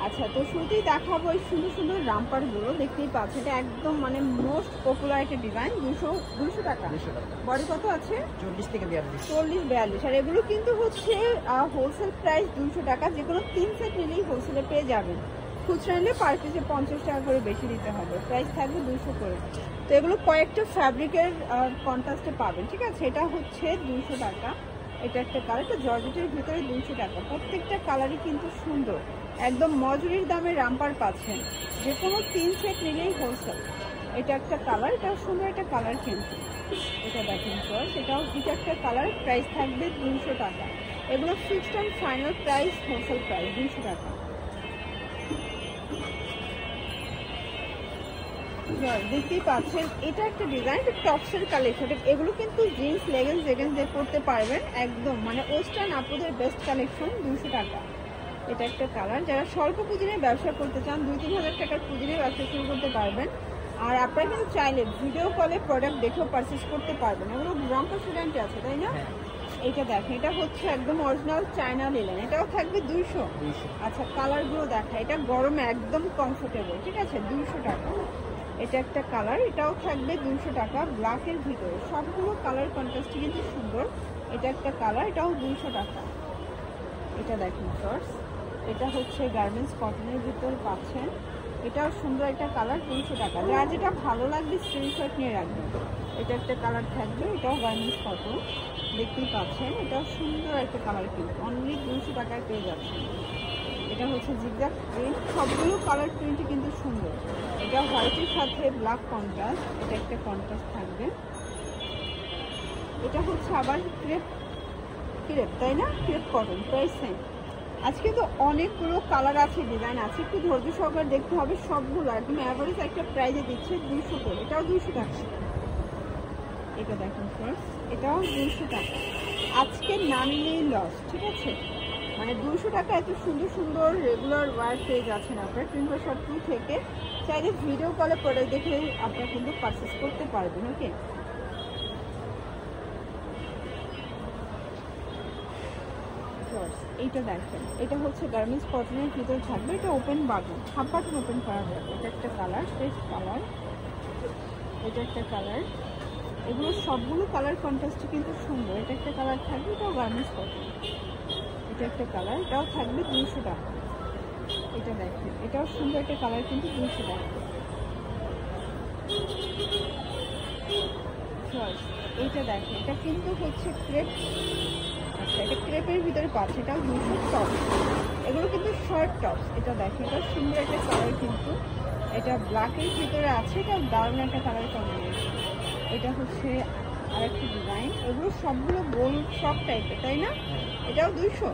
আচ্ছা, তো শুরুতেই দেখাবো এই সুন্দর সুন্দর রামপারগুলো। দেখতেই পাচ্ছেন এটা একদম মানে মোস্ট পপুলার একটা ডিজাইন। 200 টাকা। বডি কত আছে? 40 থেকে 42। 40-42। আর এগুলো কিন্তু হচ্ছে হোলসেল প্রাইস 200 টাকা। যে কোনো 3 সেট নিলেই হোলসেলে পেয়ে যাবেন। খুচরা নিলে পার পিসে 50 টাকা করে বেশি দিতে হবে। প্রাইস থাকবে 200 করে। তো এগুলো কয়েকটা ফ্যাব্রিকের কন্ট্রাস্টে পাবেন, ঠিক আছে? এটা হচ্ছে 200 টাকা। এটা একটা কালার, এটা জর্জেটের ভিতরে 200 টাকা। প্রত্যেকটা কালারই কিন্তু সুন্দর, একদম মজুরির দামে রামপার পাচ্ছেন। যে কোনো 3 সেট নিলেই হোলসেল। এটা একটা কালার, এটাও সুন্দর একটা কালার কিন্তু। এটা দেখেন স্যার, সেটাও ঠিক একটা কালার। প্রাইস থাকবে 200 টাকা। এগুলো fixed and final price, wholesale price 200 টাকা। দেখতেই পাচ্ছেন এটা একটা ডিজাইন, টপসের কালেকশন। এগুলো কিন্তু জিন্স লেগিংস দিয়ে পরতে পারবেন, একদম মানে ওয়েস্টার্ন আপুদের বেস্ট কালেকশন। 200 টাকা। এটা একটা কালার। যারা স্বল্প পুঁজি নিয়ে ব্যবসা করতে চান, 2-3 হাজার টাকার পুঁজি নিয়ে ব্যবসা শুরু করতে পারবেন। আর আপনারা কিন্তু চাইলে ভিডিও কলে প্রোডাক্ট দেখেও পারচেস করতে পারবেন। এগুলো রংটা স্টুডেন্ট আছে, তাই না? এইটা দেখেন, এটা হচ্ছে একদম অরিজিনাল চায়না লিলেন। এটাও থাকবে 200। আচ্ছা, কালারগুলো দেখা, এটা গরমে একদম কমফোর্টেবল, ঠিক আছে? 200 টাকা। এটা একটা কালার, এটাও থাকবে 200 টাকা। ব্ল্যাকের ভিতরে সবগুলো কালার কন্ট্রাস্ট কিন্তু সুন্দর। এটা একটা কালার, এটাও 200 টাকা। এটা দেখেন শর্টস, এটা হচ্ছে গার্মেন্টস কটনের ভিতর পাচ্ছেন। এটাও সুন্দর একটা কালার, 200 টাকা। যার যেটা ভালো লাগবে স্ক্রিনশট নিয়ে রাখবেন। এটা একটা কালার থাকবে, এটাও গার্মেন্টস কটন। দেখতেই পাচ্ছেন, এটাও সুন্দর একটা কালার কিন্তু অনলি 200 টাকায় পেয়ে যাচ্ছেন। এটা হচ্ছে জিগজ্যাগ প্রিন্ট, সবগুলো কালার প্রিন্টই কিন্তু সুন্দর। এটা হোয়াইটের সাথে ব্ল্যাক কন্ট্রাস্ট, এটা একটা কন্ট্রাস্ট থাকবে। এটা হচ্ছে আবার ক্রেপ, তাই না? Crepe cotton, price same. আজকে তো অনেকগুলো কালার আছে, ডিজাইন আছে, একটু ধৈর্য সহকারে দেখতে হবে। সবগুলো একদম অ্যাভারেজ একটা প্রাইজে দিচ্ছে 200 করে। এটাও 200 টাকা। এটা দেখুন ফার্স্ট, এটাও 200 টাকা। আজকে না নিলেই লস, ঠিক আছে? মানে 200 টাকা এত সুন্দর সুন্দর রেগুলার ওয়ার পেয়ে যাচ্ছেন আপনার টুইঙ্কল শপ 2 থেকে। চাইলে ভিডিও কলে প্রোডাক্ট দেখে আপনারা কিন্তু পারচেস করতে পারবেন। ওকে, এইটা দেখেন, এটা হচ্ছে গার্মেন্টস কটনের ভিতর থাকবে। এটা open button, half button open করা যাবে। এটা একটা কালার, ফ্রেশ কালার। এটা একটা কালার। এগুলো সবগুলো কালার কন্ট্রাস্ট কিন্তু সুন্দর। এটা একটা কালার থাকবে, এটাও গার্মেন্টস কটন। এটা একটা কালার, এটাও থাকবে 200 টাকা। এটা দেখেন, এটাও সুন্দর একটা কালার কিন্তু 200 টাকা। এইটা দেখেন, এটা কিন্তু হচ্ছে ক্রেপ। আচ্ছা, এটা ক্রেপের ভিতরে পাচ্ছে, এটাও 200 টপ। এগুলো কিন্তু শর্ট টপস। এটা দেখেন, এটা সুন্দর একটা কালার কিন্তু। এটা ব্ল্যাকের ভিতরে আছে, এটা দারুণ একটা কালার কম্বিনেশন। এটা হচ্ছে আরেকটি ডিজাইন। এগুলো সবগুলো গোল ফ্রক টাইপের, তাই না? এটাও 200।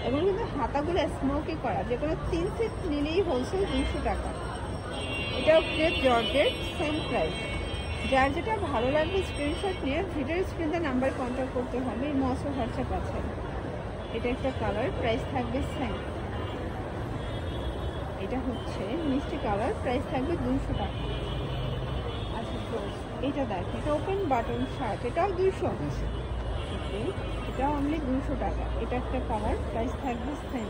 এগুলো কিন্তু হাতাগুলো স্মোকি করা। যে কোনো 3 সেট নিলেই হোলসেল 200 টাকা। এটাও ক্রেপ জর্জেট, সেম প্রাইস। যার যেটা ভালো লাগবে স্ক্রিনশট নিয়ে ভিডিওর স্ক্রিনে নাম্বার কন্ট্যাক্ট করতে হবে। এই মস্ত হোয়াটসঅ্যাপ আছে। এটা একটা কালার, প্রাইস থাকবে সেম। এটা হচ্ছে মিষ্টি কালার, প্রাইস থাকবে 200 টাকা। আচ্ছা, এটা দেখেন, এটা ওপেন বাটন শার্ট, এটাও 200। ওকে, এটাও অনলি 200 টাকা। এটা একটা কালার, প্রাইস থাকবে সেম।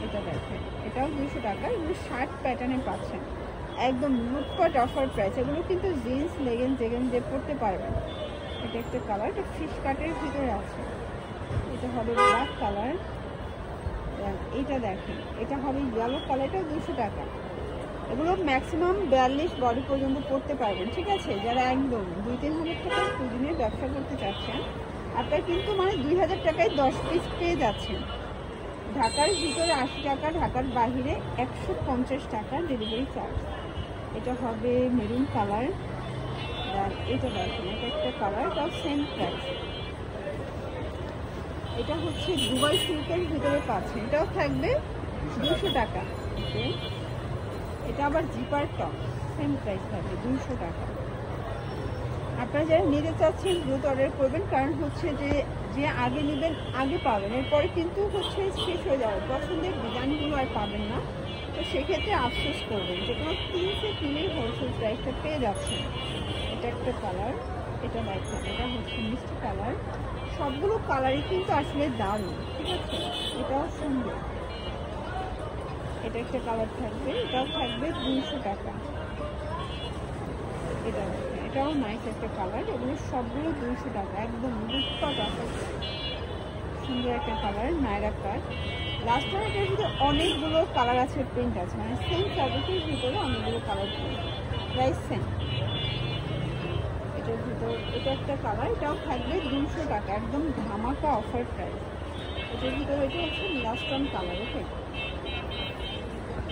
এটা দেখেন, এটাও 200 টাকা। এগুলো শার্ট প্যাটার্নে পাচ্ছেন, একদম লুটপাট অফার প্রাইস। এগুলো কিন্তু জিন্স লেগিংস দিয়ে পরতে পারবেন। এটা একটা কালার, এটা ফিশ কাটের ভিতরে আছে। এটা হবে ব্ল্যাক কালার। এইটা দেখেন, এটা হবে ইয়েলো কালার, এটাও 200 টাকা। এগুলো ম্যাক্সিমাম 42 বডি পর্যন্ত পরতে পারবেন, ঠিক আছে? যারা একদম 2-3 হাজার টাকার পুঁজি নিয়ে ব্যবসা করতে চাচ্ছেন, আপনার কিন্তু মানে 2000 টাকায় 10 পিস পেয়ে যাচ্ছেন। ঢাকার ভিতরে 80 টাকা, ঢাকার বাহিরে 150 টাকা ডেলিভারি চার্জ। এটা হবে মেরুন কালার। এটা দেখেন, এটা একটা কালার, এটাও সেম প্রাইস। এটা হচ্ছে দুবাই সিল্কের ভিতরে পাচ্ছেন, এটাও থাকবে 200 টাকা। ওকে, এটা আবার জিপার টপ, সেম প্রাইস থাকবে 200 টাকা। আপনারা যারা নিতে চাচ্ছেন দ্রুত অর্ডার করবেন, কারণ হচ্ছে যে আগে নেবেন আগে পাবেন, এরপরে কিন্তু হচ্ছে শেষ হয়ে যাবে, পছন্দের ডিজাইনগুলো আর পাবেন না। তো সেক্ষেত্রে আফসোস করবেন। যে কোনো 3 সেট নিলেই হোলসেল প্রাইসটা পেয়ে যাচ্ছেন। এটা একটা কালার, এটা দেখেন, এটা হচ্ছে মিষ্টি কালার। সবগুলো কালারই কিন্তু আসলে দারুণ, ঠিক আছে? এটাও সুন্দর। এটা একটা কালার থাকবে, এটাও থাকবে 200 টাকা। এটা এটাও নাইস একটা কালার, এগুলো সবগুলো 200 টাকা, একদম লুটপাট অফার। সুন্দর একটা কালার, নায়রা কাট। লাস্ট টাইম এটার ভিতরে অনেকগুলো কালার আছে, প্রিন্ট আছে, মানে সেম ফ্যাব্রিকের ভিতরে অনেকগুলো কালার প্রিন্ট, প্রাইস সেম। এটার ভিতর এটা একটা কালার, এটাও থাকবে 200 টাকা, একদম ধামাকা অফার প্রাইস। এটার ভিতরে এটা হচ্ছে লাস্ট টাইম কালার। ওকে,